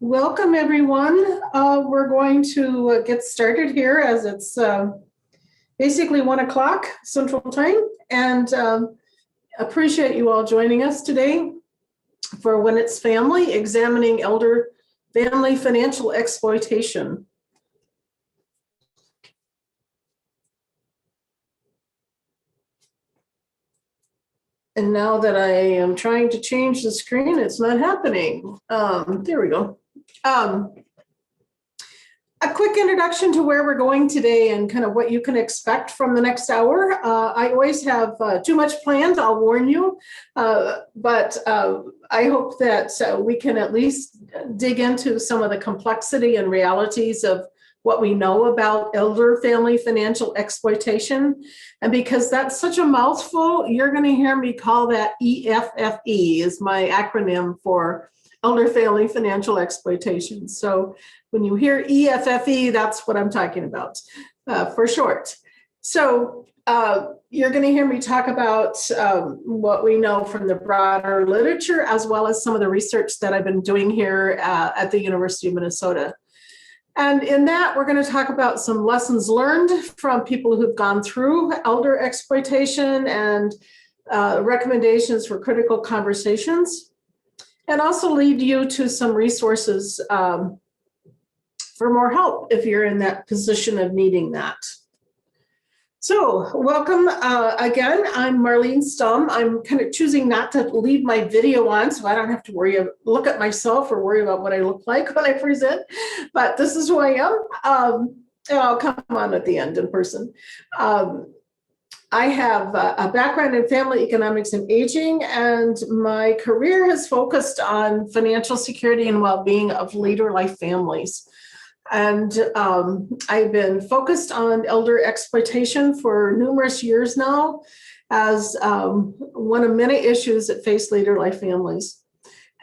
Welcome, everyone. We're going to get started here as it's basically 1 o'clock Central Time, and appreciate you all joining us today for When It's Family, Examining Elder Family Financial Exploitation. And now that I am trying to change the screen, it's not happening. There we go. A quick introduction to where we're going today and kind of what you can expect from the next hour. I always have too much planned, I'll warn you, but I hope that we can at least dig into some of the complexity and realities of what we know about elder family financial exploitation. And because that's such a mouthful, you're going to hear me call that EFFE is my acronym for elder family financial exploitation. So when you hear EFFE, that's what I'm talking about for short. So you're going to hear me talk about what we know from the broader literature, as well as some of the research that I've been doing here at the University of Minnesota. And in that, we're going to talk about some lessons learned from people who've gone through elder exploitation and recommendations for critical conversations, and also lead you to some resources for more help if you're in that position of needing that. So welcome again. I'm Marlene Stum. I'm kind of choosing not to leave my video on so I don't have to look at myself or worry about what I look like when I present, but this is who I am. And I'll come on at the end in person. I have a background in family economics and aging, and my career has focused on financial security and well-being of later life families. And I've been focused on elder exploitation for numerous years now as one of many issues that face later life families.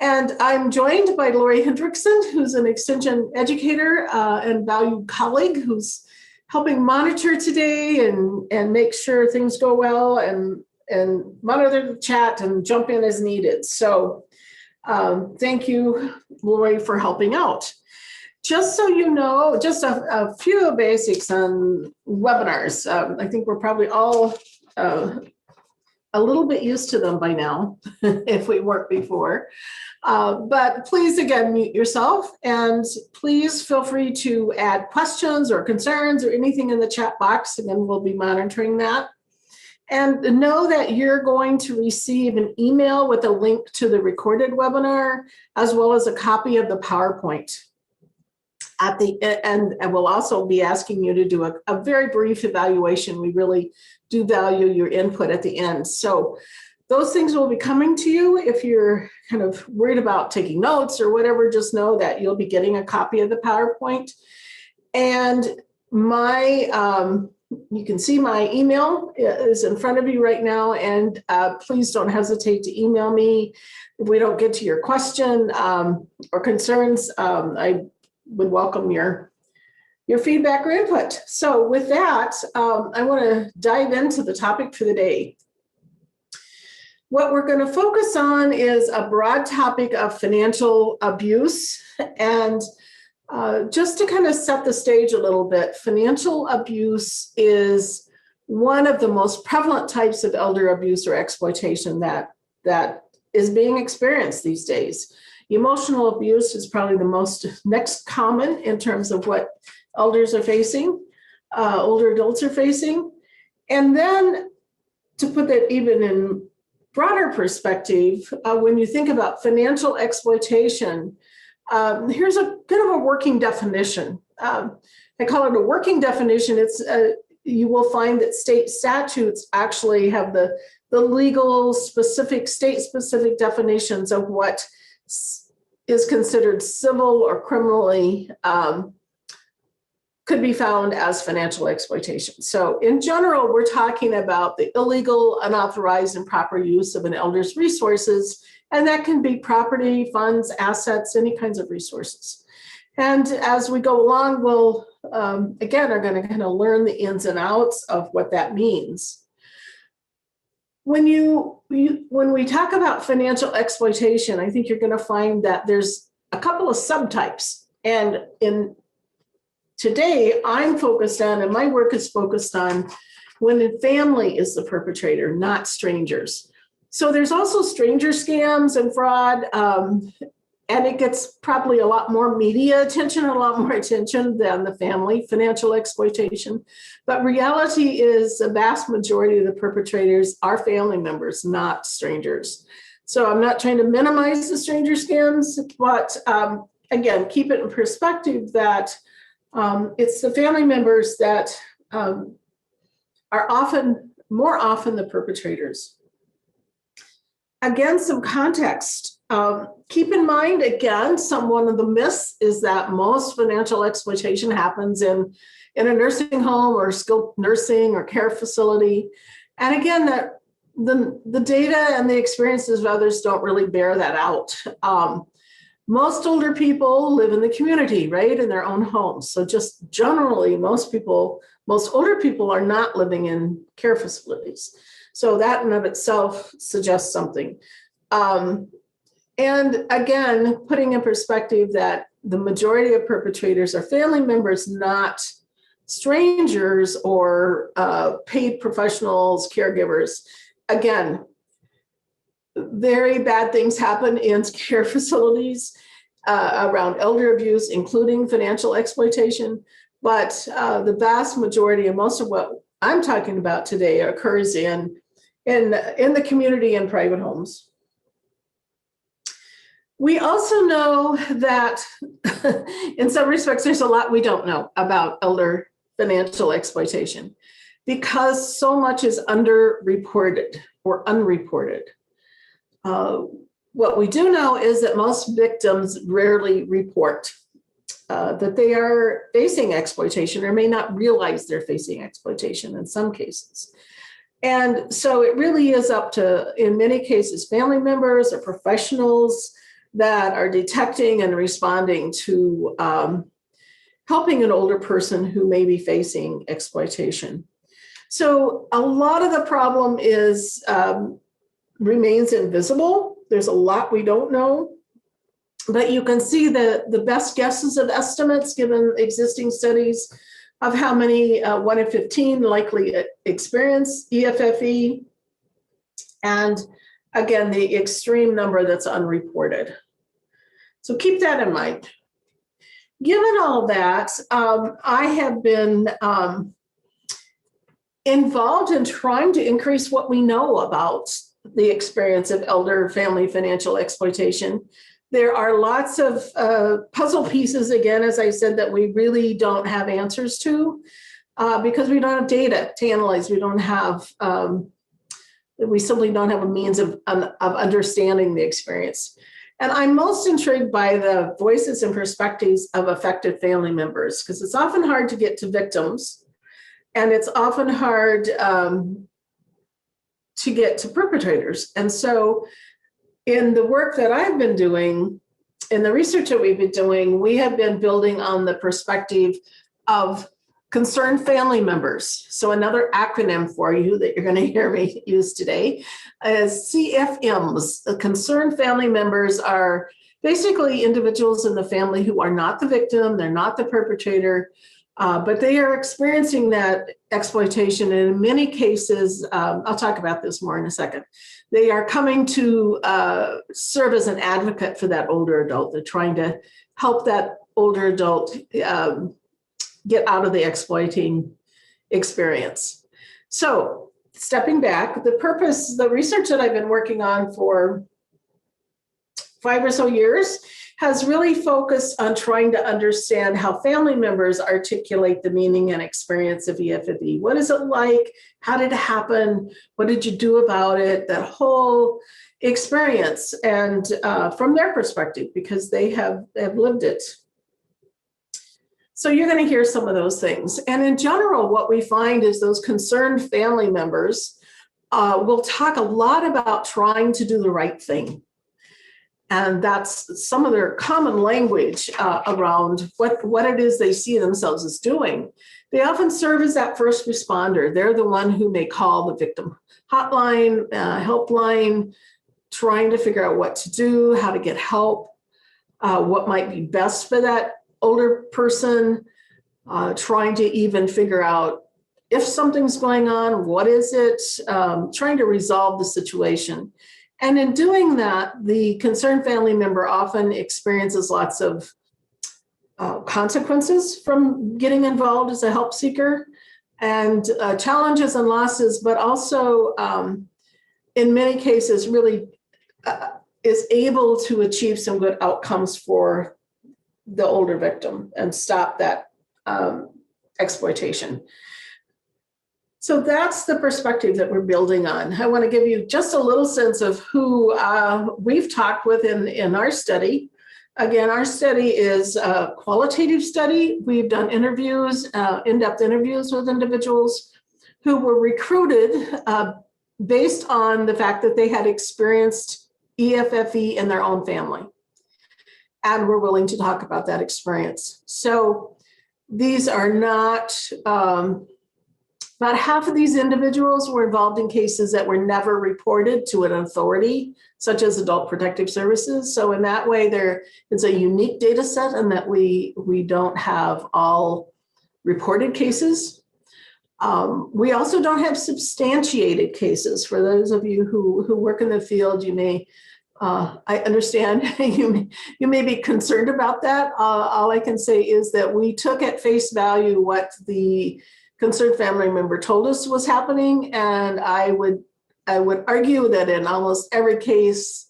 And I'm joined by Lori Hendrickson, who's an extension educator and valued colleague who's helping monitor today and make sure things go well and monitor the chat and jump in as needed. So thank you, Lori, for helping out. Just so you know, just a few basics on webinars. I think we're probably all a little bit used to them by now, if we weren't before. But please, again, mute yourself, and please feel free to add questions or concerns or anything in the chat box, and then we'll be monitoring that. And know that you're going to receive an email with a link to the recorded webinar, as well as a copy of the PowerPoint. At the end, and we'll also be asking you to do a very brief evaluation. We really do value your input at the end. So those things will be coming to you. If you're kind of worried about taking notes or whatever, just know that you'll be getting a copy of the PowerPoint. And you can see my email is in front of you right now. And please don't hesitate to email me if we don't get to your question or concerns. I would welcome your feedback or input. So with that, I want to dive into the topic for the day. What we're going to focus on is a broad topic of financial abuse. And just to kind of set the stage a little bit, financial abuse is one of the most prevalent types of elder abuse or exploitation that is being experienced these days. Emotional abuse is probably the most next common in terms of what elders are facing, older adults are facing. And then to put that even in broader perspective, when you think about financial exploitation, here's a bit of a working definition. I call it a working definition. It's you will find that state statutes actually have the legal specific, state-specific definitions of what is considered civil or criminally could be found as financial exploitation. So in general, we're talking about the illegal, unauthorized, improper use of an elder's resources, and that can be property, funds, assets, any kinds of resources. And as we go along, we'll, again, are going to kind of learn the ins and outs of what that means. When we talk about financial exploitation, I think you're going to find that there's a couple of subtypes. And today I'm focused on, and my work is focused on, when the family is the perpetrator, not strangers. So there's also stranger scams and fraud, and it gets probably a lot more media attention, a lot more attention than the family financial exploitation. But reality is the vast majority of the perpetrators are family members, not strangers. So I'm not trying to minimize the stranger scams, but again, keep it in perspective that it's the family members that are more often the perpetrators. Again, some context. Keep in mind, again, one of the myths is that most financial exploitation happens in a nursing home or skilled nursing or care facility. And again, that the data and the experiences of others don't really bear that out. Most older people live in the community, right, in their own homes. So just generally, most older people are not living in care facilities. So that in of itself suggests something. And again, putting in perspective that the majority of perpetrators are family members, not strangers or paid professionals, caregivers. Again, very bad things happen in care facilities around elder abuse, including financial exploitation. But the vast majority and most of what I'm talking about today occurs in the community and private homes. We also know that in some respects, there's a lot we don't know about elder financial exploitation because so much is underreported or unreported. What we do know is that most victims rarely report that they are facing exploitation or may not realize they're facing exploitation in some cases. And so it really is up to, in many cases, family members or professionals that are detecting and responding to helping an older person who may be facing exploitation. So a lot of the problem is remains invisible. There's a lot we don't know, but you can see the best guesses of estimates given existing studies of how many 1 in 15 likely experience EFFE, and again, the extreme number that's unreported. So keep that in mind. Given all that, I have been involved in trying to increase what we know about the experience of elder family financial exploitation. There are lots of puzzle pieces, again, as I said, that we really don't have answers to because we don't have data to analyze. We simply don't have a means of understanding the experience. And I'm most intrigued by the voices and perspectives of affected family members, because it's often hard to get to victims, and it's often hard to get to perpetrators. And so in the work that I've been doing, in the research that we've been doing, we have been building on the perspective of concerned family members. So another acronym for you that you're going to hear me use today is CFMs. The concerned family members are basically individuals in the family who are not the victim, they're not the perpetrator, but they are experiencing that exploitation. And in many cases, I'll talk about this more in a second, they are coming to serve as an advocate for that older adult. They're trying to help that older adult get out of the exploiting experience. So stepping back, the research that I've been working on for 5 or so years has really focused on trying to understand how family members articulate the meaning and experience of EFFE. What is it like? How did it happen? What did you do about it? That whole experience, and from their perspective, because they have lived it. So you're going to hear some of those things. And in general, what we find is those concerned family members will talk a lot about trying to do the right thing. And that's some of their common language around what it is they see themselves as doing. They often serve as that first responder. They're the one who may call the victim hotline, helpline, trying to figure out what to do, how to get help. what might be best for that older person, trying to even figure out if something's going on, what is it, trying to resolve the situation. And in doing that, the concerned family member often experiences lots of consequences from getting involved as a help seeker, and challenges and losses, but also in many cases really is able to achieve some good outcomes for the older victim and stop that exploitation. So that's the perspective that we're building on. I want to give you just a little sense of who we've talked with in our study. Again, our study is a qualitative study. We've done interviews, in-depth interviews with individuals who were recruited based on the fact that they had experienced EFFE in their own family and were willing to talk about that experience. So these are not, about half of these individuals were involved in cases that were never reported to an authority, such as Adult Protective Services. So in that way, there is a unique data set, and that we don't have all reported cases. We also don't have substantiated cases. For those of you who work in the field, you may, I understand you may be concerned about that. All I can say is that we took at face value what the concerned family member told us was happening, and I would argue that in almost every case,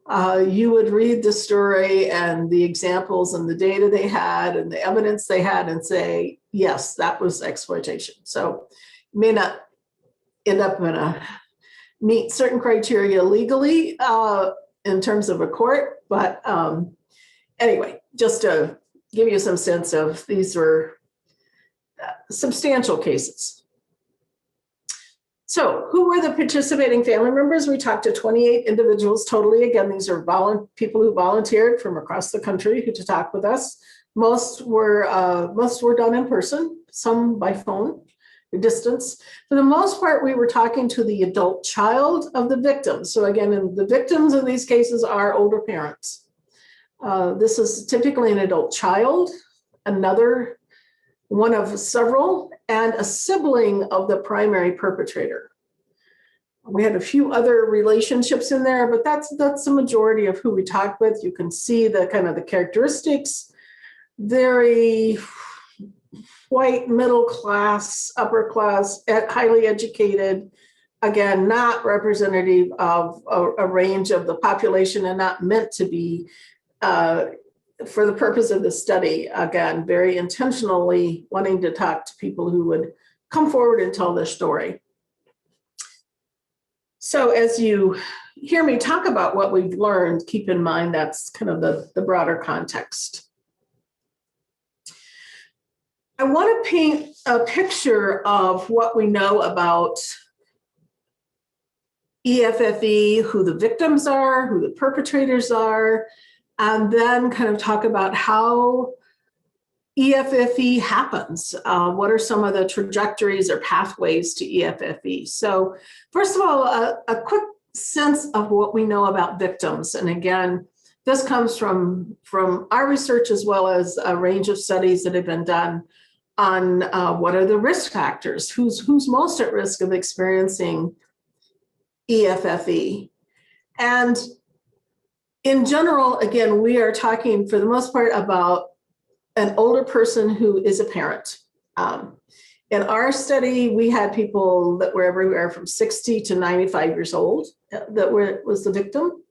you would read the story and the examples and the data they had and the evidence they had and say, yes, that was exploitation. So you may not end up in meet certain criteria legally in terms of a court, but anyway, just to give you some sense of, these were substantial cases. So who were the participating family members? We talked to 28 individuals totally. Again, these are people who volunteered from across the country to talk with us. Most were done in person, some by phone or distance. For the most part, we were talking to the adult child of the victim. So again, the victims in these cases are older parents. This is typically an adult child, another one of several, and a sibling of the primary perpetrator. We had a few other relationships in there, but that's the majority of who we talked with. You can see the kind of the characteristics, very white, middle class, upper class, highly educated, again, not representative of a range of the population and not meant to be for the purpose of the study. Again, very intentionally wanting to talk to people who would come forward and tell their story. So as you hear me talk about what we've learned, keep in mind that's kind of the broader context. I want to paint a picture of what we know about EFFE, who the victims are, who the perpetrators are, and then kind of talk about how EFFE happens. What are some of the trajectories or pathways to EFFE? So first of all, a quick sense of what we know about victims. And again, this comes from our research as well as a range of studies that have been done on what are the risk factors, who's most at risk of experiencing EFFE. And in general, again, we are talking for the most part about an older person who is a parent. In our study, we had people that were everywhere from 60 to 95 years old that was the victim.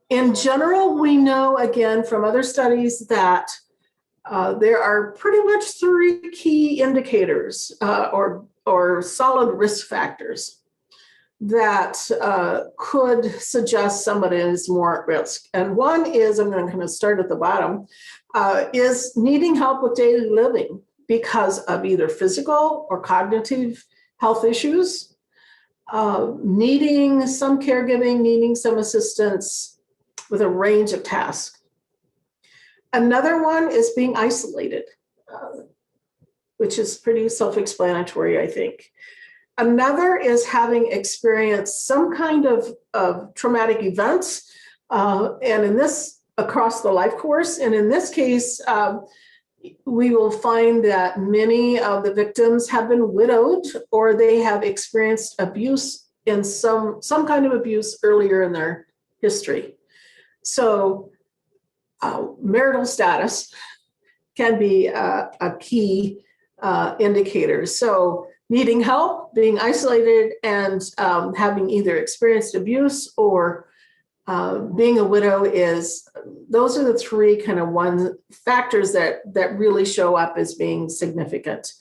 In general, we know, again, from other studies that there are pretty much 3 key indicators or solid risk factors that could suggest somebody is more at risk. And one is, I'm going to kind of start at the bottom, is needing help with daily living because of either physical or cognitive health issues, needing some caregiving, needing some assistance with a range of tasks. Another one is being isolated, which is pretty self-explanatory, I think. Another is having experienced some kind of traumatic events, And in this, across the life course, and in this case, we will find that many of the victims have been widowed or they have experienced abuse in some kind of abuse earlier in their history. So marital status can be a key indicator. So needing help, being isolated, and having either experienced abuse or being a widow those are the three kind of factors that really show up as being significant.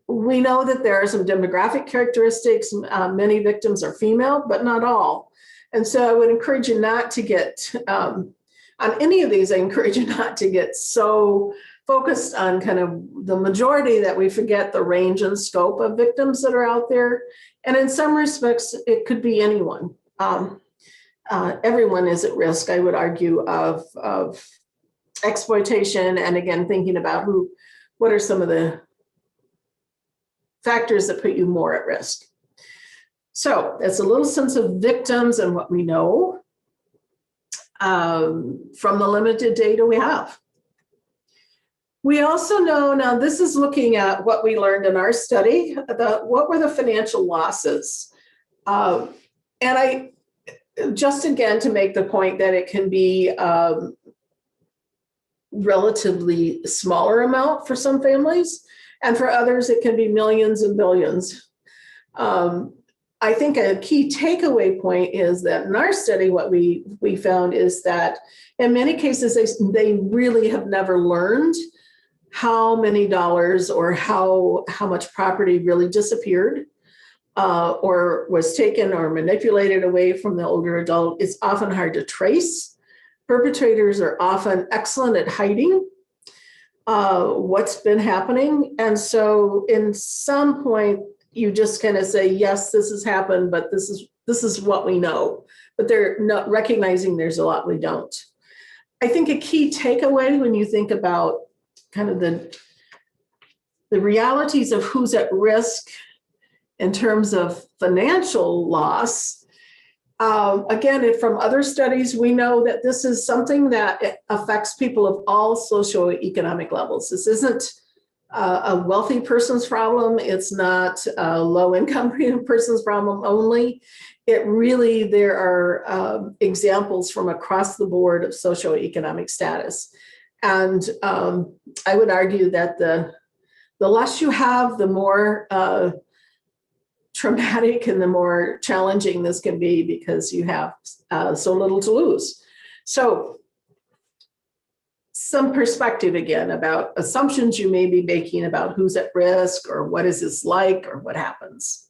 We know that there are some demographic characteristics. Many victims are female, but not all. And so I would encourage you not to get, on any of these, I encourage you not to get so focused on kind of the majority that we forget the range and scope of victims that are out there. And in some respects, it could be anyone. Everyone is at risk, I would argue, of exploitation. And again, thinking about what are some of the factors that put you more at risk. So that's a little sense of victims and what we know from the limited data we have. We also know, now this is looking at what we learned in our study, what were the financial losses? And I, just again, to make the point that it can be relatively smaller amount for some families, and for others, it can be millions and billions. I think a key takeaway point is that in our study, what we found is that in many cases, they really have never learned how many dollars or how much property really disappeared or was taken or manipulated away from the older adult. It's often hard to trace. Perpetrators are often excellent at hiding what's been happening. And so in some point, you just kind of say, yes, this has happened, but this is what we know. But they're not recognizing there's a lot we don't. I think a key takeaway when you think about kind of the realities of who's at risk in terms of financial loss, again, from other studies, we know that this is something that affects people of all socioeconomic levels. This isn't a wealthy person's problem. It's not a low-income person's problem only. It really, there are examples from across the board of socioeconomic status. And I would argue that the less you have, the more traumatic and the more challenging this can be because you have so little to lose. So some perspective again about assumptions you may be making about who's at risk or what is this like or what happens.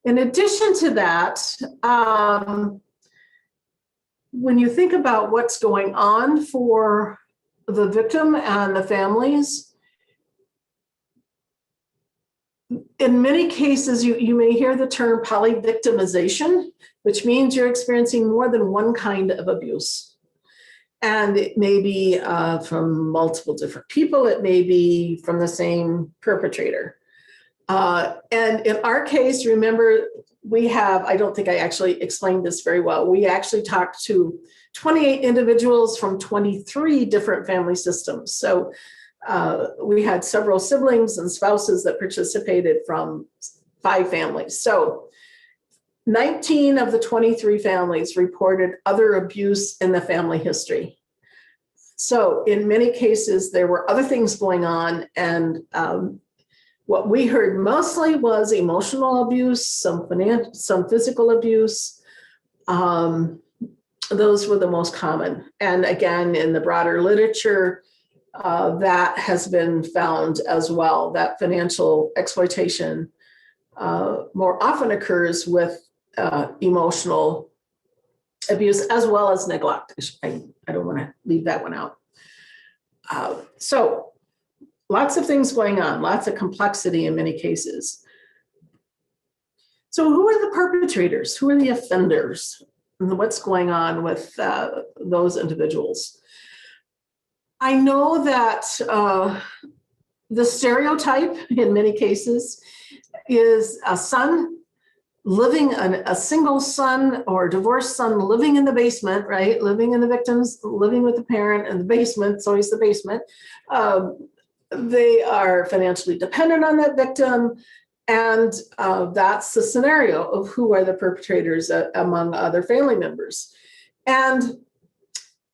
In addition to that, when you think about what's going on for the victim and the families, in many cases, you may hear the term polyvictimization, which means you're experiencing more than one kind of abuse. And it may be from multiple different people. It may be from the same perpetrator. And in our case, remember, we have, I don't think I actually explained this very well. We actually talked to 28 individuals from 23 different family systems. So we had several siblings and spouses that participated from 5 families. So 19 of the 23 families reported other abuse in the family history. So in many cases, there were other things going on. And what we heard mostly was emotional abuse, some physical abuse. Those were the most common. And again, in the broader literature, that has been found as well, that financial exploitation more often occurs with emotional abuse as well as neglect. I don't want to leave that one out. So lots of things going on, lots of complexity in many cases. So who are the perpetrators? Who are the offenders? And what's going on with those individuals? I know that the stereotype in many cases is a son living a single son or divorced son living in the basement, right? Living in the victims, living with the parent in the basement. It's always the basement. They are financially dependent on that victim. And that's the scenario of who are the perpetrators among other family members. And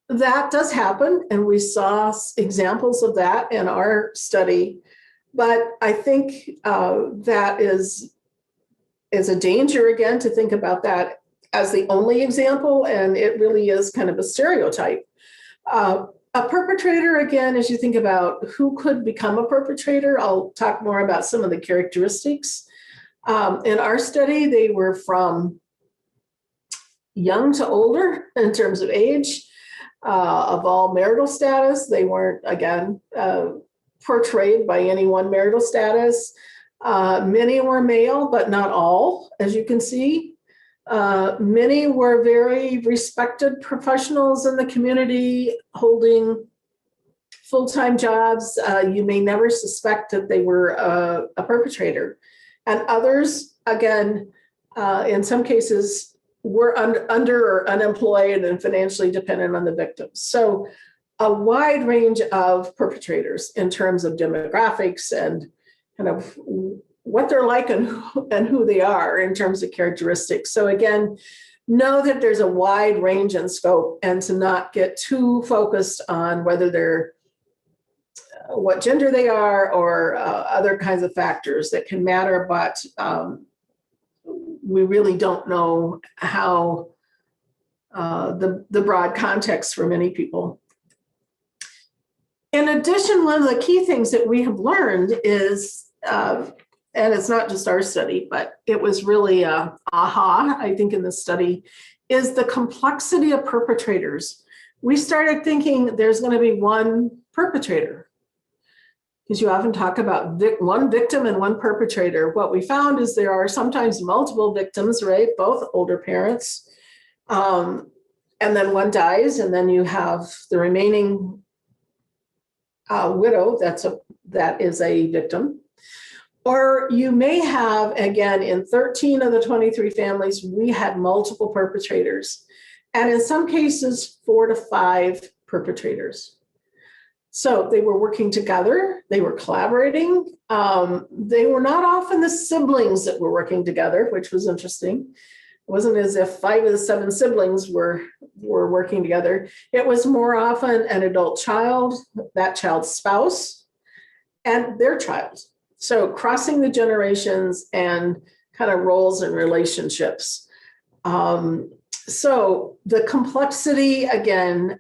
that does happen. And we saw examples of that in our study. But I think that is a danger, again, to think about that as the only example. And it really is kind of a stereotype. A perpetrator, again, as you think about who could become a perpetrator, I'll talk more about some of the characteristics. In our study, they were from young to older in terms of age, of all marital status. They weren't, again, portrayed by any one marital status. Many were male, but not all, as you can see. Many were very respected professionals in the community, holding full-time jobs. You may never suspect that they were a perpetrator. And others, again, in some cases, were under or unemployed and financially dependent on the victims. So a wide range of perpetrators in terms of demographics and kind of what they're like and who they are in terms of characteristics. So again, know that there's a wide range in scope, and to not get too focused on whether they're what gender they are or other kinds of factors that can matter, but we really don't know how the broad context for many people. In addition, one of the key things that we have learned is, and it's not just our study, but it was really aha, I think, in this study, is the complexity of perpetrators. We started thinking there's going to be one perpetrator, because you often talk about one victim and one perpetrator. What we found is there are sometimes multiple victims, right? Both older parents. And then one dies, and then you have the remaining widow that is a victim. Or you may have, again, in 13 of the 23 families, we had multiple perpetrators. And in some cases, 4 to 5 perpetrators. So they were working together, they were collaborating. They were not often the siblings that were working together, which was interesting. It wasn't as if 5 of the 7 siblings were working together. It was more often an adult child, that child's spouse, and their child. So crossing the generations and kind of roles and relationships. So the complexity, again,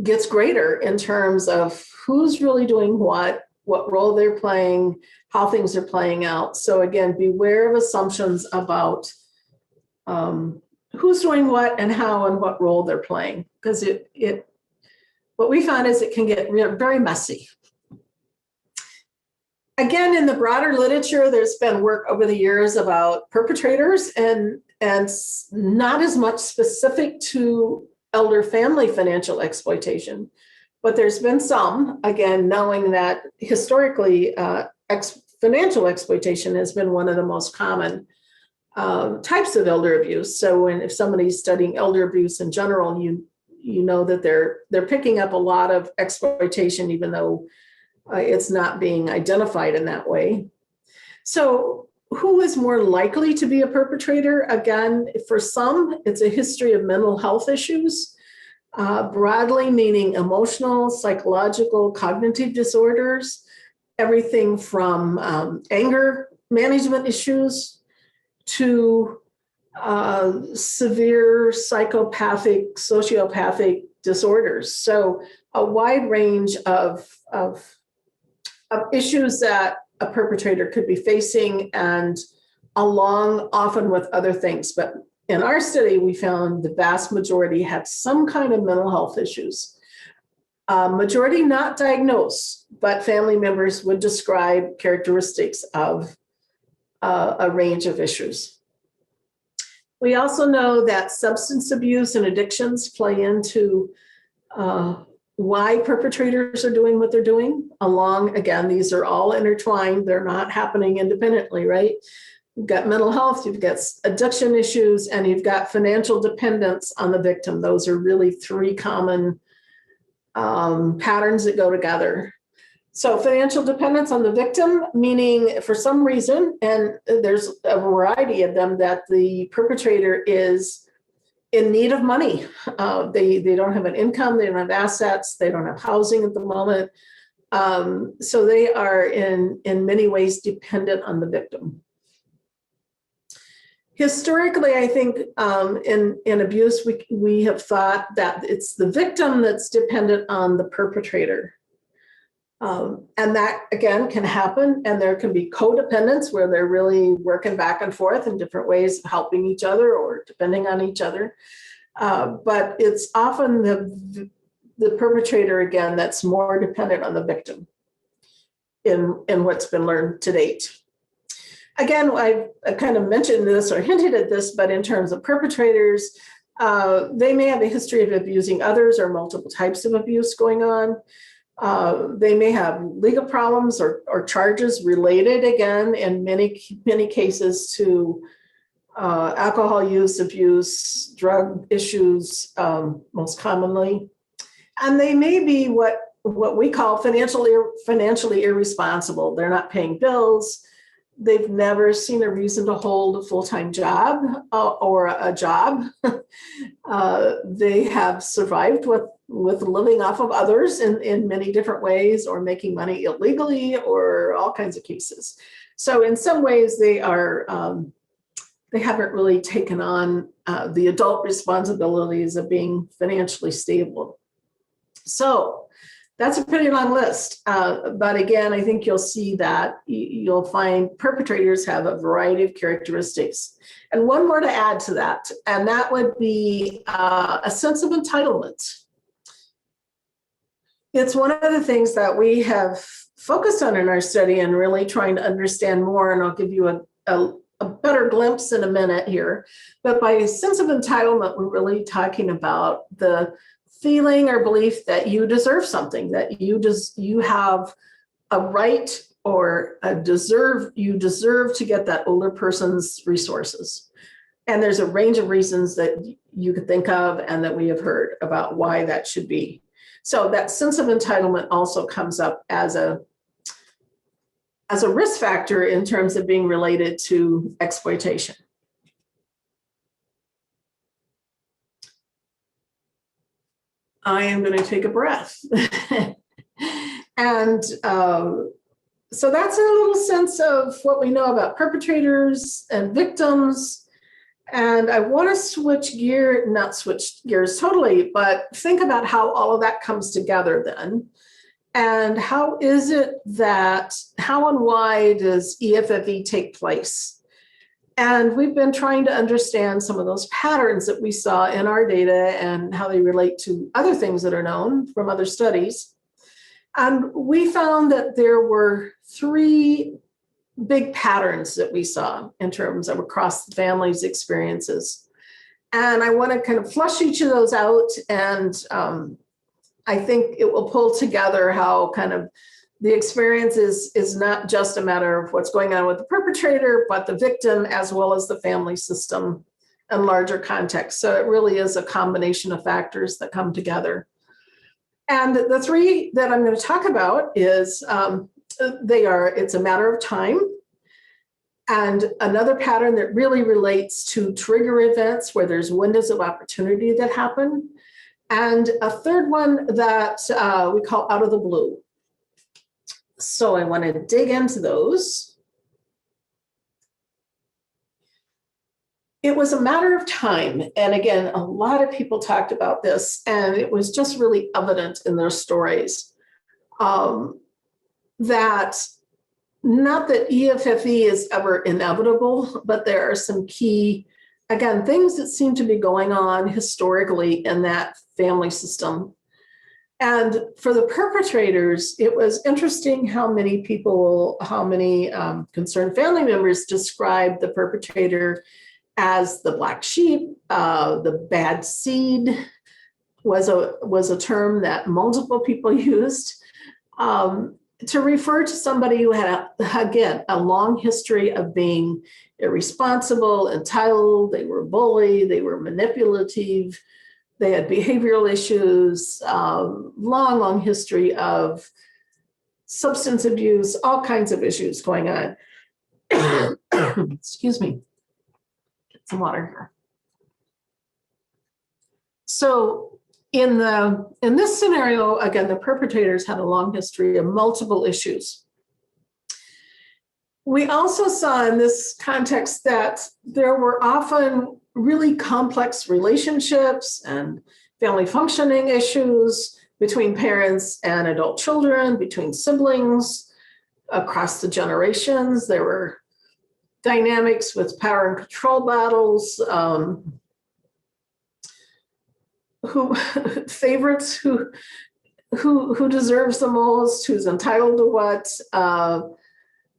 gets greater in terms of who's really doing what role they're playing, how things are playing out. So again, beware of assumptions about who's doing what and how and what role they're playing, because what we found is it can get very messy. Again, in the broader literature, there's been work over the years about perpetrators and not as much specific to elder family financial exploitation, but there's been some, again, knowing that historically financial exploitation has been one of the most common types of elder abuse. So if somebody's studying elder abuse in general, you know that they're picking up a lot of exploitation, even though it's not being identified in that way. So who is more likely to be a perpetrator? Again, for some, it's a history of mental health issues, broadly meaning emotional, psychological, cognitive disorders, everything from anger management issues to severe psychopathic, sociopathic disorders. So a wide range of issues that a perpetrator could be facing, and along often with other things. But in our study, we found the vast majority had some kind of mental health issues. Majority not diagnosed, but family members would describe characteristics of a range of issues. We also know that substance abuse and addictions play into why perpetrators are doing what they're doing along, again, these are all intertwined. They're not happening independently, right? You've got mental health, you've got addiction issues, and you've got financial dependence on the victim. Those are really three common patterns that go together. So financial dependence on the victim, meaning for some reason, and there's a variety of them, that the perpetrator is in need of money. They don't have an income, they don't have assets, they don't have housing at the moment. So they are in many ways dependent on the victim. Historically, I think in abuse, we have thought that it's the victim that's dependent on the perpetrator. And that, again, can happen. And there can be codependence where they're really working back and forth in different ways of helping each other or depending on each other. But it's often the perpetrator, again, that's more dependent on the victim in what's been learned to date. Again, I've kind of mentioned this or hinted at this, but in terms of perpetrators, they may have a history of abusing others or multiple types of abuse going on. They may have legal problems or charges related, again, in many cases to alcohol use, abuse, drug issues, most commonly. And they may be what we call financially irresponsible. They're not paying bills. They've never seen a reason to hold a full-time job or a job. They have survived with living off of others in many different ways, or making money illegally, or all kinds of cases. So in some ways, they haven't really taken on the adult responsibilities of being financially stable. So that's a pretty long list. But again, I think you'll see that you'll find perpetrators have a variety of characteristics. And one more to add to that, and that would be a sense of entitlement. It's one of the things that we have focused on in our study and really trying to understand more, and I'll give you a better glimpse in a minute here. But by a sense of entitlement, we're really talking about the feeling or belief that you deserve something, that you have a right or you deserve to get that older person's resources. And there's a range of reasons that you could think of and that we have heard about why that should be. So that sense of entitlement also comes up as a risk factor in terms of being related to exploitation. I am going to take a breath. And so that's a little sense of what we know about perpetrators and victims. And I want to not switch gears totally, but think about how all of that comes together then. And how and why does EFFE take place? And we've been trying to understand some of those patterns that we saw in our data and how they relate to other things that are known from other studies. And we found that there were three big patterns that we saw in terms of across the family's experiences. And I want to kind of flush each of those out. And I think it will pull together how kind of the experience is not just a matter of what's going on with the perpetrator, but the victim as well as the family system and larger context. So it really is a combination of factors that come together. And the three that I'm going to talk about is it's a matter of time. And another pattern that really relates to trigger events where there's windows of opportunity that happen. And a third one that we call out of the blue. So I want to dig into those. It was a matter of time. And again, a lot of people talked about this, and it was just really evident in their stories that not that EFFE is ever inevitable, but there are some key, again, things that seem to be going on historically in that family system. And for the perpetrators, it was interesting how many concerned family members described the perpetrator as the black sheep, the bad seed, was a term that multiple people used to refer to somebody who had, again, a long history of being irresponsible, entitled, they were bullied, they were manipulative, they had behavioral issues, long history of substance abuse, all kinds of issues going on. Excuse me. Get some water here. So in this scenario, again, the perpetrators had a long history of multiple issues. We also saw in this context that there were often really complex relationships and family functioning issues between parents and adult children, between siblings, across the generations. There were dynamics with power and control battles, who favorites, who deserves the most, who's entitled to what.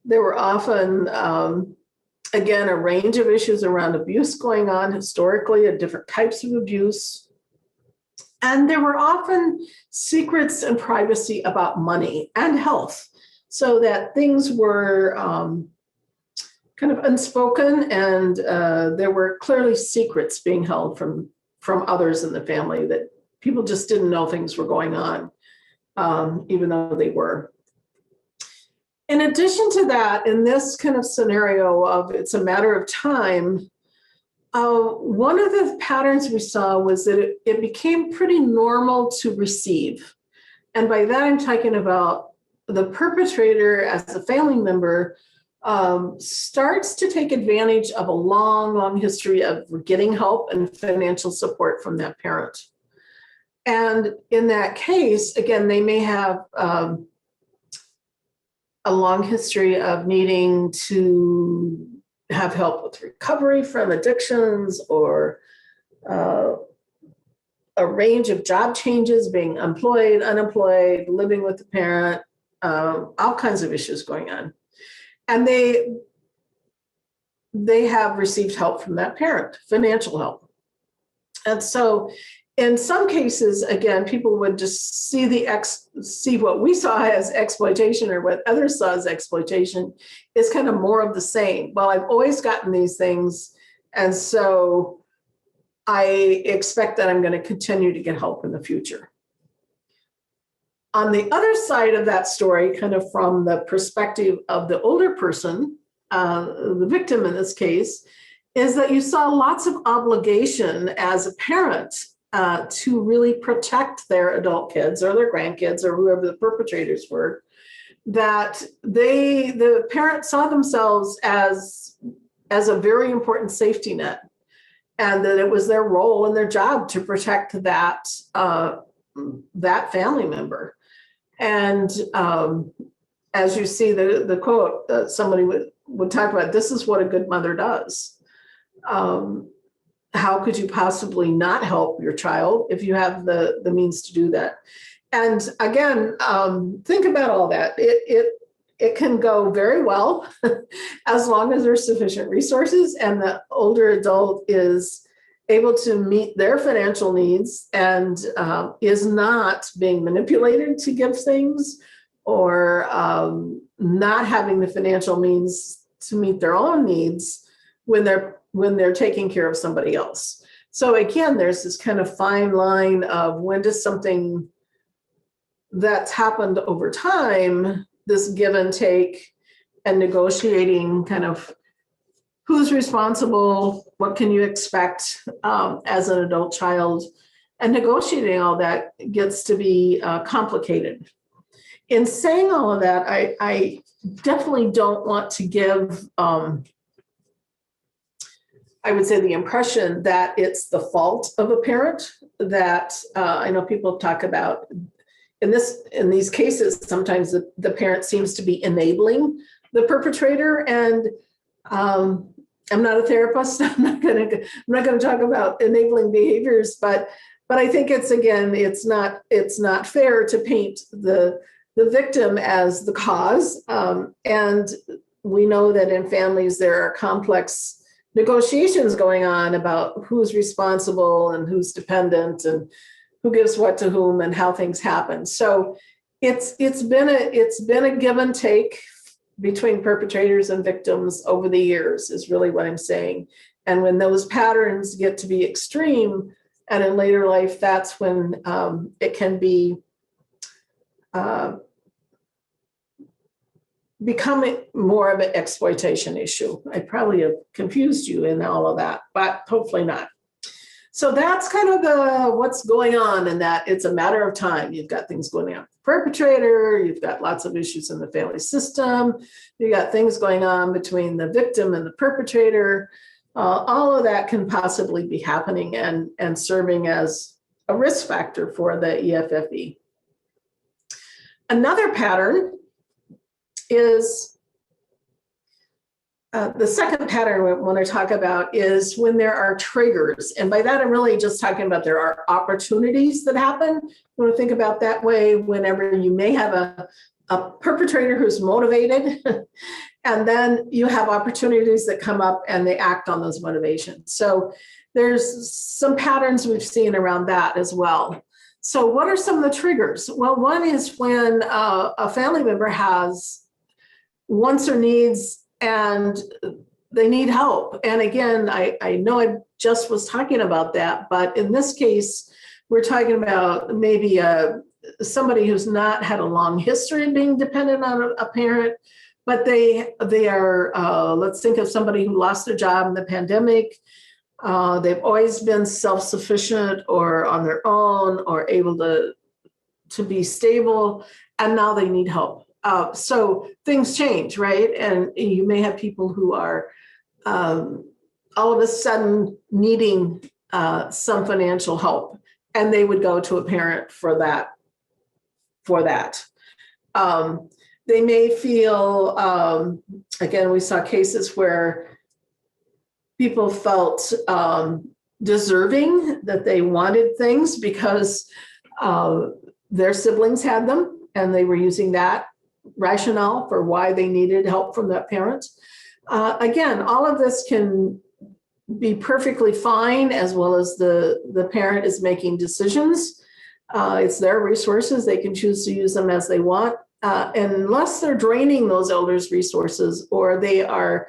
There were often, again, a range of issues around abuse going on historically, and different types of abuse. And there were often secrets and privacy about money and health, so that things were kind of unspoken, and there were clearly secrets being held from others in the family, that people just didn't know things were going on, even though they were. In addition to that, in this kind of scenario of it's a matter of time, one of the patterns we saw was that it became pretty normal to receive. And by that, I'm talking about the perpetrator as a family member starts to take advantage of a long history of getting help and financial support from that parent. And in that case, again, they may have a long history of needing to have help with recovery from addictions, or a range of job changes, being employed, unemployed, living with the parent, all kinds of issues going on. And they have received help from that parent, financial help. And so in some cases, again, people would just see what we saw as exploitation, or what others saw as exploitation, is kind of more of the same. Well, I've always gotten these things, and so I expect that I'm going to continue to get help in the future. On the other side of that story, kind of from the perspective of the older person, the victim in this case, is that you saw lots of obligation as a parent to really protect their adult kids or their grandkids or whoever the perpetrators were, that the parents saw themselves as a very important safety net, and that it was their role and their job to protect that family member. And as you see the quote, somebody would talk about, this is what a good mother does. How could you possibly not help your child if you have the means to do that? And again, think about all that. It can go very well as long as there's sufficient resources and the older adult is able to meet their financial needs and is not being manipulated to give things, or not having the financial means to meet their own needs when they're taking care of somebody else. So again, there's this kind of fine line of when does something that's happened over time, this give and take and negotiating, kind of who's responsible, what can you expect as an adult child, and negotiating all that gets to be complicated. In saying all of that, I definitely don't want to give, I would say, the impression that it's the fault of a parent, that I know people talk about in these cases, sometimes the parent seems to be enabling the perpetrator. And I'm not a therapist. I'm not going to talk about enabling behaviors, but I think it's not fair to paint the victim as the cause. And we know that in families there are complex negotiations going on about who's responsible and who's dependent and who gives what to whom and how things happen. So it's been a give and take between perpetrators and victims over the years, is really what I'm saying. And when those patterns get to be extreme, and in later life, that's when it can be become more of an exploitation issue. I probably have confused you in all of that, but hopefully not. So that's kind of what's going on, in that it's a matter of time. You've got things going on with the perpetrator, you've got lots of issues in the family system, you got things going on between the victim and the perpetrator. All of that can possibly be happening and serving as a risk factor for the EFFE. Another pattern is the second pattern I want to talk about is when there are triggers. And by that, I'm really just talking about there are opportunities that happen. You want to think about that way whenever you may have a perpetrator who's motivated, and then you have opportunities that come up and they act on those motivations. So there's some patterns we've seen around that as well. So what are some of the triggers? Well, one is when a family member has wants or needs and they need help. And again, I know I just was talking about that, but in this case, we're talking about maybe somebody who's not had a long history of being dependent on a parent, but they are, let's think of somebody who lost their job in the pandemic. They've always been self-sufficient or on their own or able to be stable, and now they need help. So things change, right? And you may have people who are all of a sudden needing some financial help, and they would go to a parent for that. They may feel, again, we saw cases where people felt deserving, that they wanted things because their siblings had them, and they were using that rationale for why they needed help from that parent. Again, all of this can be perfectly fine, as well as the parent is making decisions. It's their resources. They can choose to use them as they want, unless they're draining those elders' resources, or they are,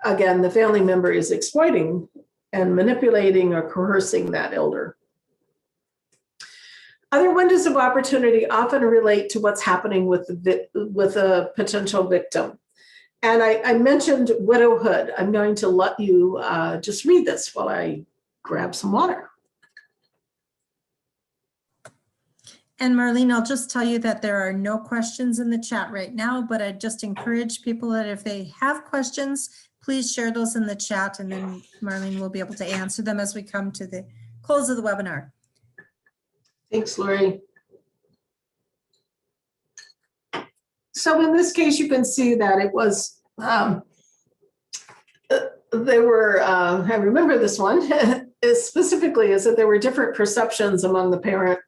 again, the family member is exploiting and manipulating or coercing that elder. Other windows of opportunity often relate to what's happening with a potential victim. And I mentioned widowhood. I'm going to let you just read this while I grab some water. And Marlene, I'll just tell you that there are no questions in the chat right now, but I just encourage people that if they have questions, please share those in the chat, and then Marlene will be able to answer them as we come to the close of the webinar. Thanks, Lori. So in this case, you can see that it was, there were, I remember this one specifically, is that there were different perceptions among the parent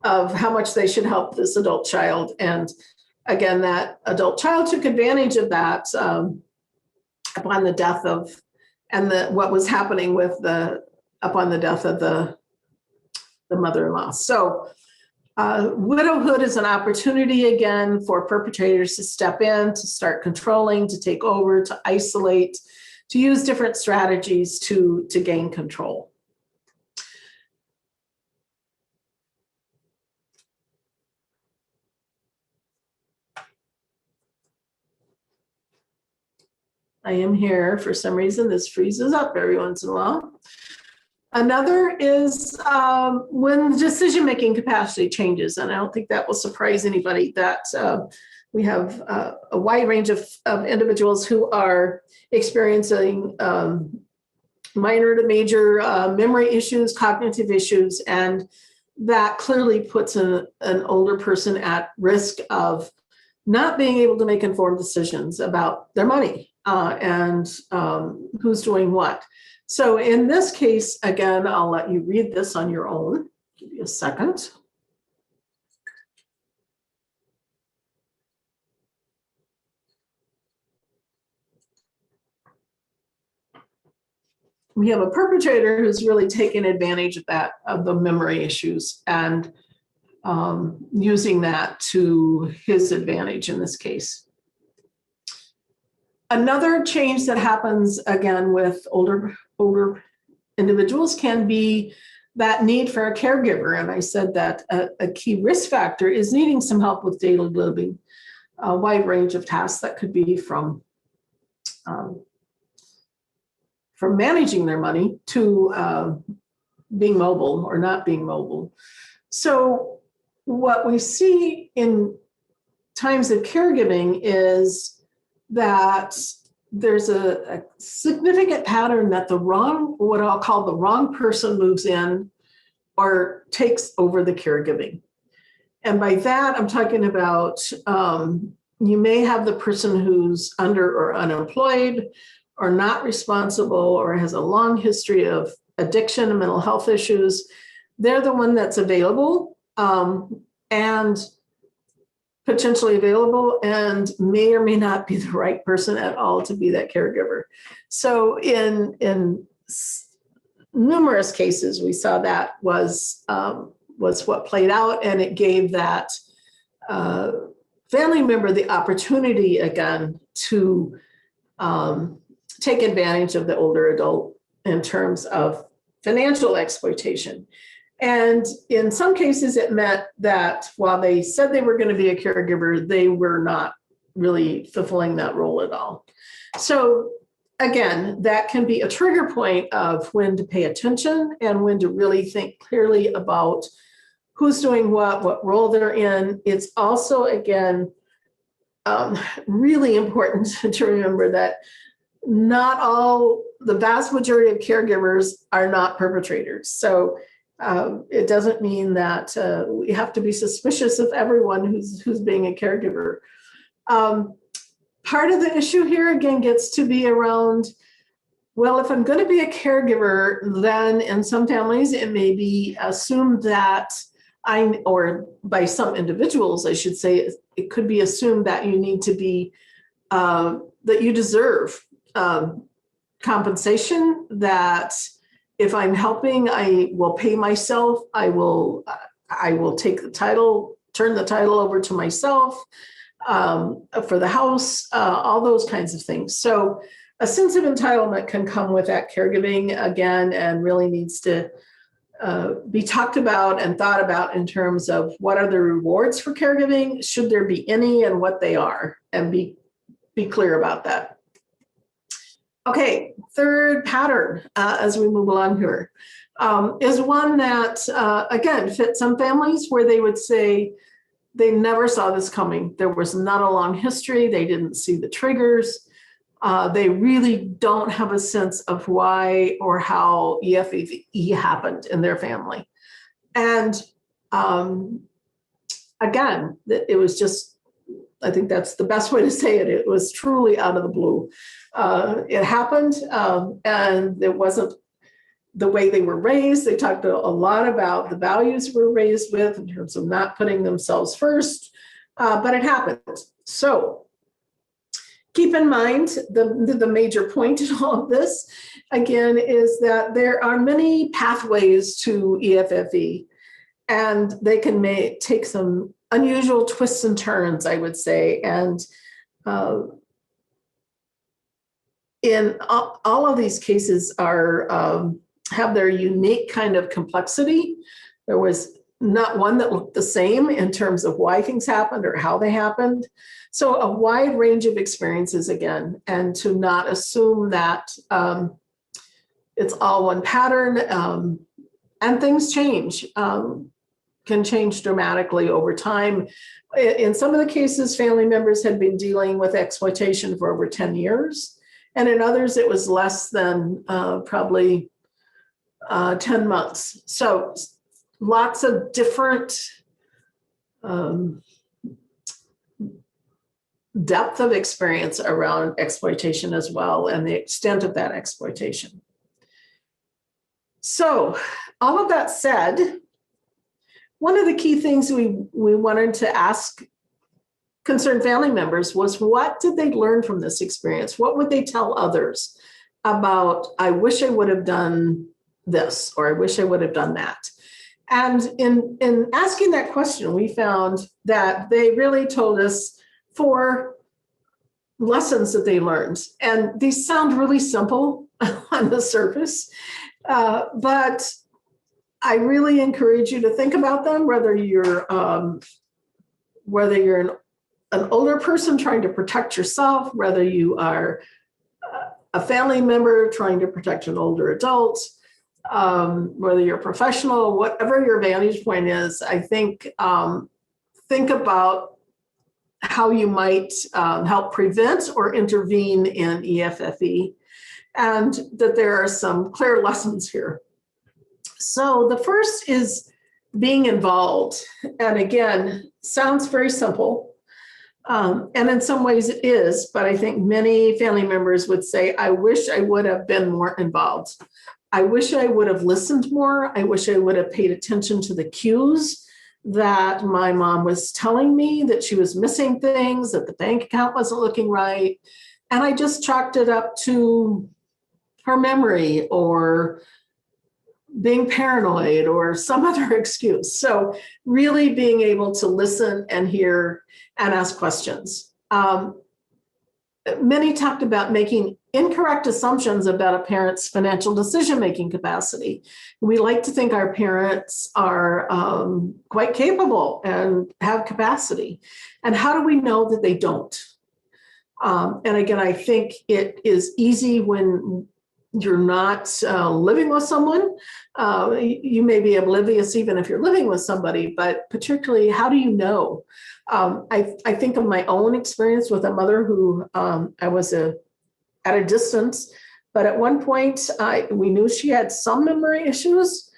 of how much they should help this adult child. And again, that adult child took advantage of that upon the death of, and what was happening with upon the death of the mother-in-law. So widowhood is an opportunity, again, for perpetrators to step in, to start controlling, to take over, to isolate, to use different strategies to gain control. I am here. For some reason, this freezes up every once in a while. Another is when the decision-making capacity changes, and I don't think that will surprise anybody that we have a wide range of individuals who are experiencing minor to major memory issues, cognitive issues, and that clearly puts an older person at risk of not being able to make informed decisions about their money and who's doing what. So in this case, again, I'll let you read this on your own. Give you a second. we have a perpetrator who's really taking advantage of that, of the memory issues, and using that to his advantage in this case. Another change that happens again with older individuals can be that need for a caregiver. And I said that a key risk factor is needing some help with daily living, a wide range of tasks that could be from managing their money to being mobile or not being mobile. So what we see in times of caregiving is that there's a significant pattern that what I'll call the wrong person moves in or takes over the caregiving. And by that, I'm talking about you may have the person who's under or unemployed or not responsible or has a long history of addiction and mental health issues. They're the one that's available and potentially available and may or may not be the right person at all to be that caregiver. So in numerous cases, we saw that was what played out, and it gave that family member the opportunity again to take advantage of the older adult in terms of financial exploitation. And in some cases, it meant that while they said they were going to be a caregiver, they were not really fulfilling that role at all. So again, that can be a trigger point of when to pay attention and when to really think clearly about who's doing what role they're in. It's also, again, really important to remember that not all, the vast majority of caregivers are not perpetrators. So it doesn't mean that we have to be suspicious of everyone who's being a caregiver. Part of the issue here, again, gets to be around, well, if I'm going to be a caregiver, then in some families, it may be assumed that or by some individuals, I should say, it could be assumed that you need to be, that you deserve compensation, that if I'm helping, I will pay myself, I will take the title, turn the title over to myself for the house, all those kinds of things. So a sense of entitlement can come with that caregiving again, and really needs to be talked about and thought about in terms of what are the rewards for caregiving, should there be any, and what they are, and be clear about that. Okay, third pattern as we move along here is one that, again, fits some families where they would say they never saw this coming. There was not a long history. They didn't see the triggers. They really don't have a sense of why or how EFFE happened in their family. And again, it was just, I think that's the best way to say it. It was truly out of the blue. It happened, and it wasn't the way they were raised. They talked a lot about the values we were raised with in terms of not putting themselves first, but it happened. So keep in mind the major point in all of this, again, is that there are many pathways to EFFE, and they can take some unusual twists and turns, I would say. And in all of these cases have their unique kind of complexity. There was not one that looked the same in terms of why things happened or how they happened. So a wide range of experiences again, and to not assume that it's all one pattern, and things change, can change dramatically over time. In some of the cases, family members had been dealing with exploitation for over 10 years. And in others, it was less than probably 10 months. So lots of different depth of experience around exploitation as well, and the extent of that exploitation. So all of that said, one of the key things we wanted to ask concerned family members was, what did they learn from this experience? What would they tell others about, I wish I would have done this, or I wish I would have done that. And in asking that question, we found that they really told us 4 lessons that they learned. And these sound really simple on the surface, but I really encourage you to think about them, whether you're an older person trying to protect yourself, whether you are a family member trying to protect an older adult, whether you're a professional, whatever your vantage point is. I think about how you might help prevent or intervene in EFFE, and that there are some clear lessons here. So the first is being involved. And again, sounds very simple. And in some ways it is, but I think many family members would say, I wish I would have been more involved. I wish I would have listened more. I wish I would have paid attention to the cues that my mom was telling me, that she was missing things, that the bank account wasn't looking right. And I just chalked it up to her memory or being paranoid or some other excuse. So really being able to listen and hear and ask questions. Many talked about making incorrect assumptions about a parent's financial decision-making capacity. We like to think our parents are quite capable and have capacity. And how do we know that they don't? And again, I think it is easy when you're not living with someone. You may be oblivious even if you're living with somebody, but particularly, how do you know? I think of my own experience with a mother who I was at a distance, but at one point we knew she had some memory issues,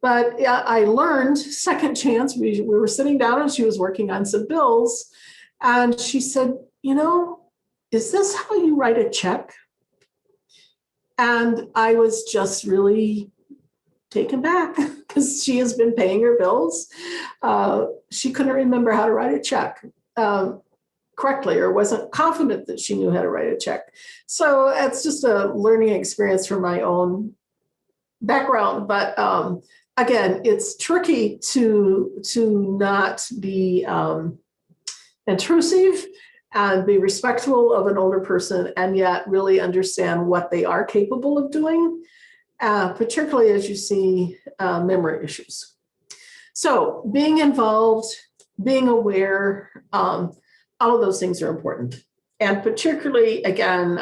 but I learned second chance. We were sitting down and she was working on some bills, and she said, is this how you write a check? And I was just really taken back because she has been paying her bills. She couldn't remember how to write a check correctly, or wasn't confident that she knew how to write a check. So it's just a learning experience from my own background. But again, it's tricky to not be intrusive and be respectful of an older person, and yet really understand what they are capable of doing, particularly as you see memory issues. So being involved, being aware, all of those things are important. And particularly, again,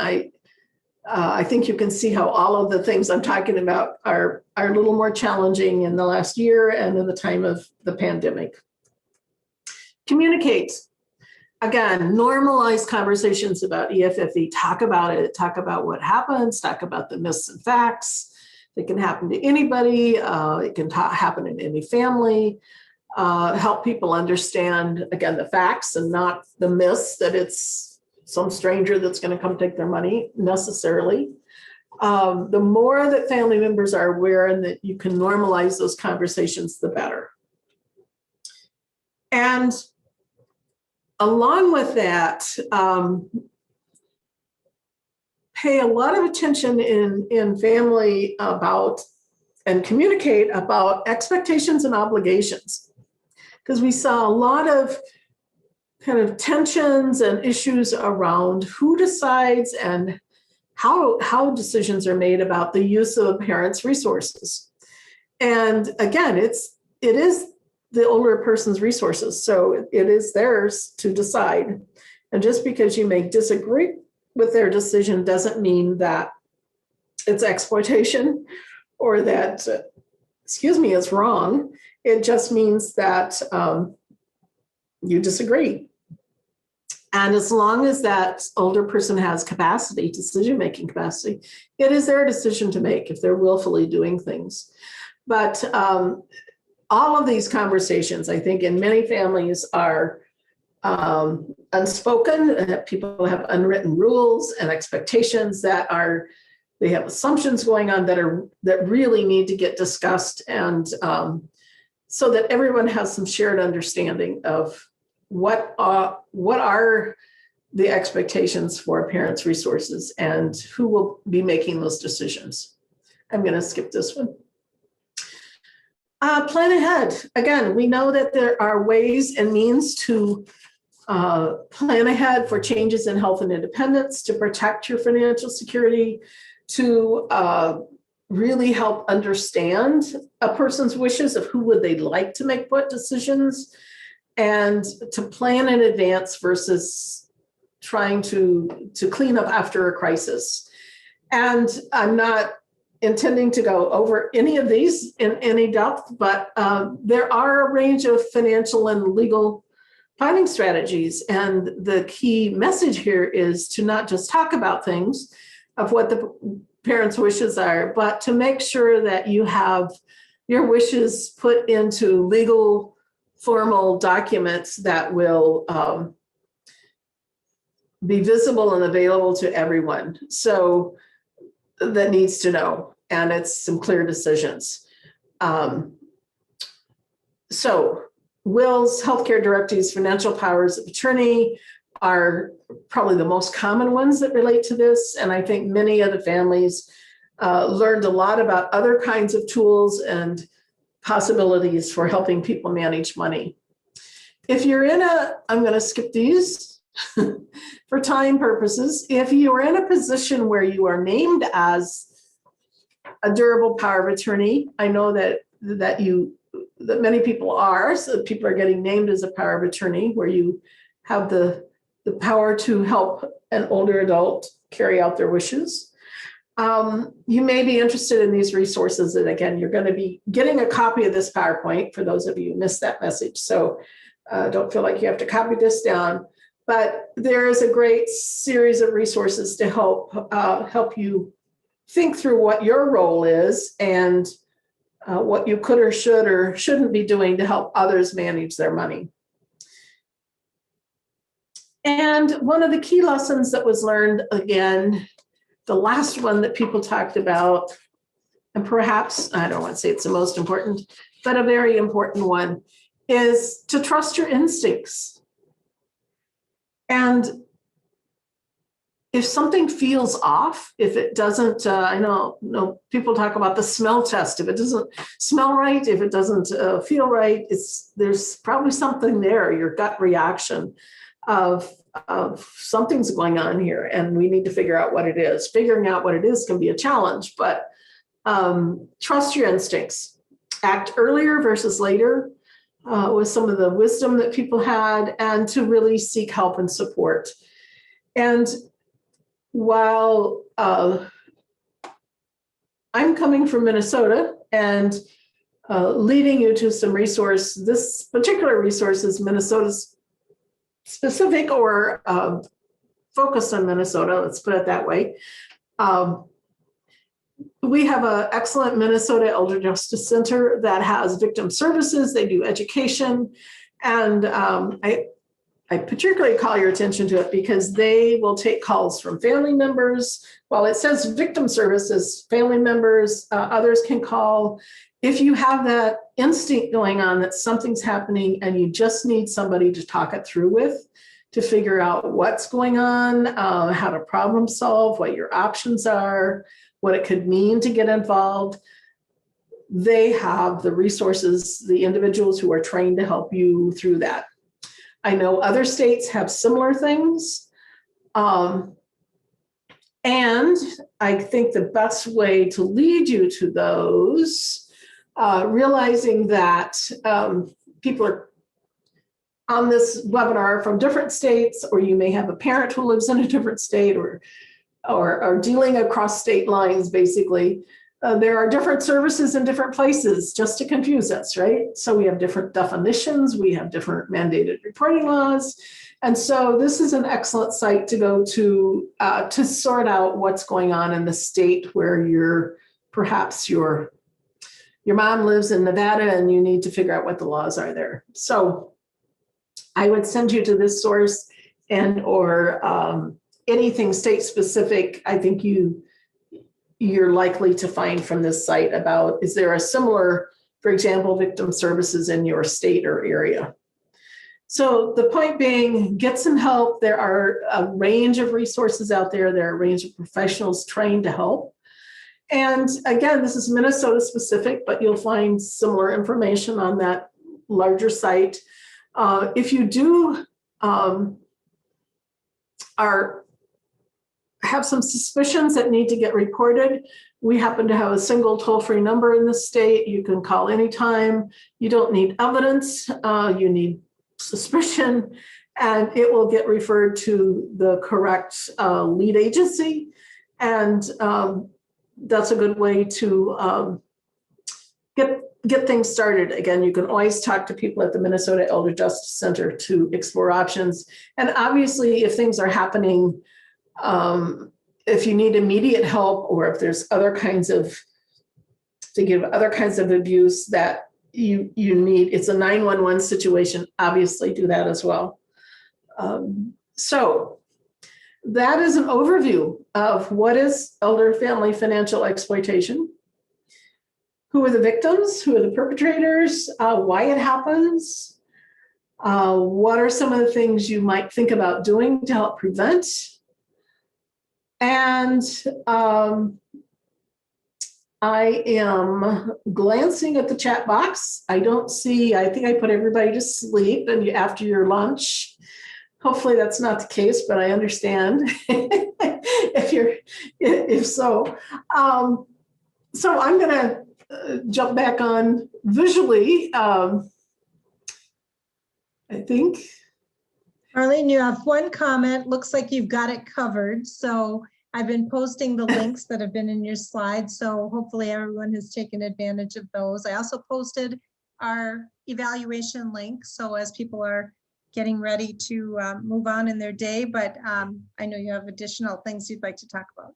I think you can see how all of the things I'm talking about are a little more challenging in the last year and in the time of the pandemic. Communicate. Again, normalize conversations about EFFE, talk about it, talk about what happens, talk about the myths and facts. It can happen to anybody. It can happen in any family. Help people understand, again, the facts and not the myths that it's some stranger that's going to come take their money necessarily. The more that family members are aware and that you can normalize those conversations, the better. And along with that, pay a lot of attention in family about and communicate about expectations and obligations. Because we saw a lot of kind of tensions and issues around who decides and how decisions are made about the use of a parent's resources. And again, it is the older person's resources, so it is theirs to decide. And just because you may disagree with their decision doesn't mean that it's exploitation or that, it's wrong. It just means that you disagree. And as long as that older person has capacity, decision-making capacity, it is their decision to make if they're willfully doing things. But all of these conversations, I think, in many families are unspoken. People have unwritten rules and expectations they have assumptions going on that really need to get discussed, and so that everyone has some shared understanding of what our the expectations for a parent's resources and who will be making those decisions. I'm going to skip this one. Plan ahead. Again, we know that there are ways and means to plan ahead for changes in health and independence, to protect your financial security, to really help understand a person's wishes of who would they like to make what decisions, and to plan in advance versus trying to clean up after a crisis. And I'm not intending to go over any of these in any depth, but there are a range of financial and legal planning strategies. And the key message here is to not just talk about things of what the parents' wishes are, but to make sure that you have your wishes put into legal, formal documents that will be visible and available to everyone. So that needs to know, and it's some clear decisions. So wills, healthcare directives, financial powers of attorney are probably the most common ones that relate to this. And I think many of the families learned a lot about other kinds of tools and possibilities for helping people manage money. If you're in I'm going to skip these for time purposes. If you are in a position where you are named as a durable power of attorney, I know that many people are, so people are getting named as a power of attorney, where you have the power to help an older adult carry out their wishes. You may be interested in these resources. And again, you're going to be getting a copy of this PowerPoint for those of you who missed that message. So don't feel like you have to copy this down. But there is a great series of resources to help you think through what your role is and what you could or should or shouldn't be doing to help others manage their money. And one of the key lessons that was learned, again, the last one that people talked about, and perhaps, I don't want to say it's the most important, but a very important one, is to trust your instincts. And if something feels off, if it doesn't, I know people talk about the smell test. If it doesn't smell right, if it doesn't feel right, there's probably something there, your gut reaction of something's going on here, and we need to figure out what it is. Figuring out what it is can be a challenge, but trust your instincts. Act earlier versus later was some of the wisdom that people had, and to really seek help and support. And while I'm coming from Minnesota and leading you to some resource, this particular resource is Minnesota's specific or focused on Minnesota, let's put it that way. We have an excellent Minnesota Elder Justice Center that has victim services. They do education. And I particularly call your attention to it because they will take calls from family members. While it says victim services, family members, others can call. If you have that instinct going on that something's happening and you just need somebody to talk it through with, to figure out what's going on, how to problem solve, what your options are, what it could mean to get involved, they have the resources, the individuals who are trained to help you through that. I know other states have similar things. And I think the best way to lead you to those, realizing that people are on this webinar from different states, or you may have a parent who lives in a different state or dealing across state lines, basically. There are different services in different places, just to confuse us, right? So we have different definitions, we have different mandated reporting laws. And so this is an excellent site to go to sort out what's going on in the state where perhaps your mom lives in Nevada and you need to figure out what the laws are there. So I would send you to this source or anything state specific. I think you're likely to find from this site about, is there a similar, for example, victim services in your state or area? So the point being, get some help. There are a range of resources out there. There are a range of professionals trained to help. And again, this is Minnesota specific, but you'll find similar information on that larger site. If you do have some suspicions that need to get reported, we happen to have a single toll-free number in the state. You can call anytime. You don't need evidence. You need suspicion, and it will get referred to the correct lead agency. And that's a good way to get things started. Again, you can always talk to people at the Minnesota Elder Justice Center to explore options. And obviously, if things are happening, if you need immediate help, or if there's other kinds of abuse that you need, it's a 911 situation, obviously do that as well. So that is an overview of what is elder family financial exploitation. Who are the victims? Who are the perpetrators? Why it happens? What are some of the things you might think about doing to help prevent? And I am glancing at the chat box. I don't see, I think I put everybody to sleep and after your lunch. Hopefully that's not the case, but I understand if so. So I'm gonna jump back on visually, I think. Marlene, you have one comment. Looks like you've got it covered. So I've been posting the links that have been in your slides. So hopefully everyone has taken advantage of those. I also posted our evaluation link. So as people are getting ready to move on in their day, but I know you have additional things you'd like to talk about.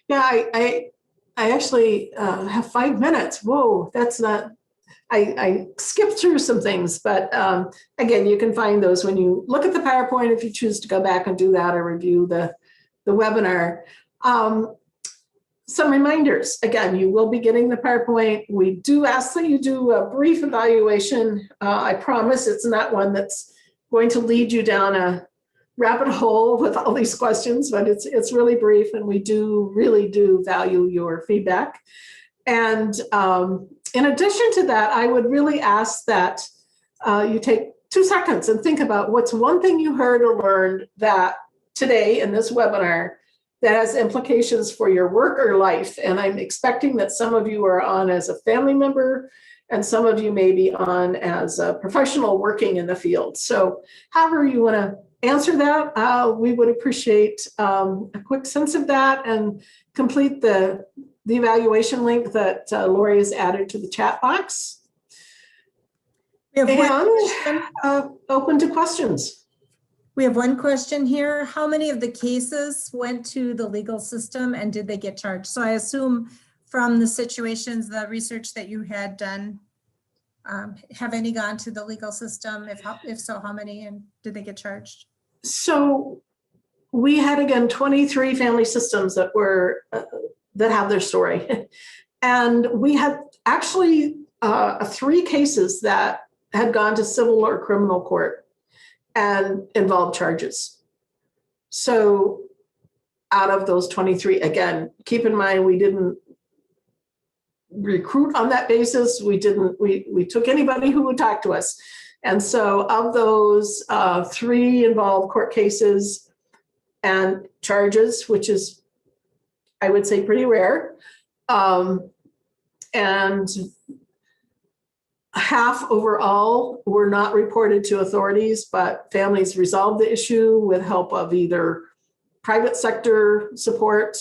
Yeah, I actually have 5 minutes. Whoa, that's not, I skipped through some things, but again, you can find those when you look at the PowerPoint if you choose to go back and do that or review the webinar. Some reminders. Again, you will be getting the PowerPoint. We do ask that you do a brief evaluation. I promise it's not one that's going to lead you down a rabbit hole with all these questions, but it's really brief, and we really do value your feedback. And in addition to that, I would really ask that you take 2 seconds and think about what's one thing you heard or learned that today in this webinar that has implications for your work or life. And I'm expecting that some of you are on as a family member, and some of you may be on as a professional working in the field. So however you want to answer that, we would appreciate a quick sense of that, and complete the evaluation link that Lori has added to the chat box. We have and open to questions. We have one question here. How many of the cases went to the legal system, and did they get charged? So I assume from the situations, the research that you had done, have any gone to the legal system? If so, how many, and did they get charged? So we had, again, 23 family systems that were that have their story. And we had actually 3 cases that had gone to civil or criminal court and involved charges. So out of those 23, again, keep in mind, we didn't recruit on that basis. We took anybody who would talk to us. And so of those, 3 involved court cases and charges, which is, I would say, pretty rare. And half overall were not reported to authorities, but families resolved the issue with help of either private sector support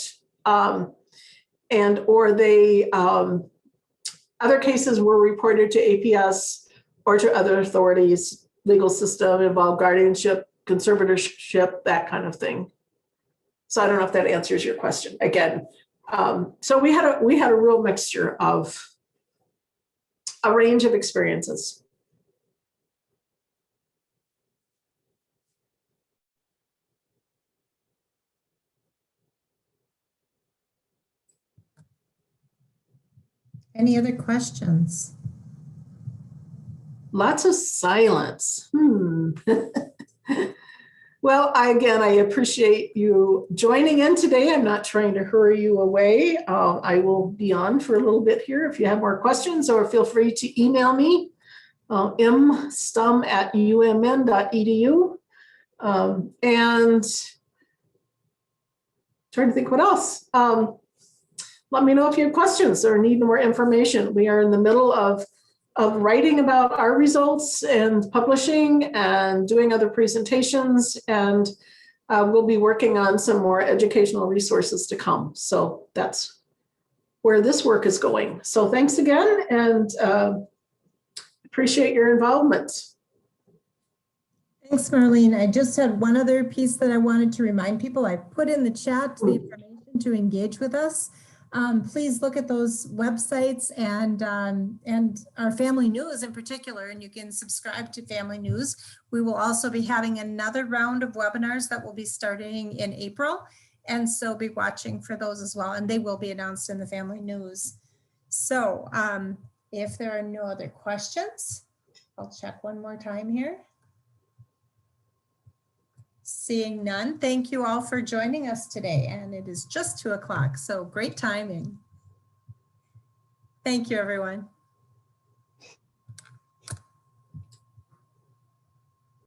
and or they, other cases were reported to APS or to other authorities, legal system, involved guardianship, conservatorship, that kind of thing. So I don't know if that answers your question again. So we had a real mixture of a range of experiences. Any other questions? Lots of silence. Well, again, I appreciate you joining in today. I'm not trying to hurry you away. I will be on for a little bit here if you have more questions, or feel free to email me, mstum@umn.edu. And trying to think what else. Let me know if you have questions or need more information. We are in the middle of writing about our results and publishing and doing other presentations, and we'll be working on some more educational resources to come. So that's where this work is going. So thanks again, and appreciate your involvement. Thanks, Marlene. I just had one other piece that I wanted to remind people. I put in the chat the information to engage with us. Please look at those websites and our family news in particular, and you can subscribe to family news. We will also be having another round of webinars that will be starting in April, and so be watching for those as well, and they will be announced in the family news. So if there are no other questions, I'll check one more time here. Seeing none, thank you all for joining us today. And it is just 2 o'clock, so great timing. Thank you, everyone.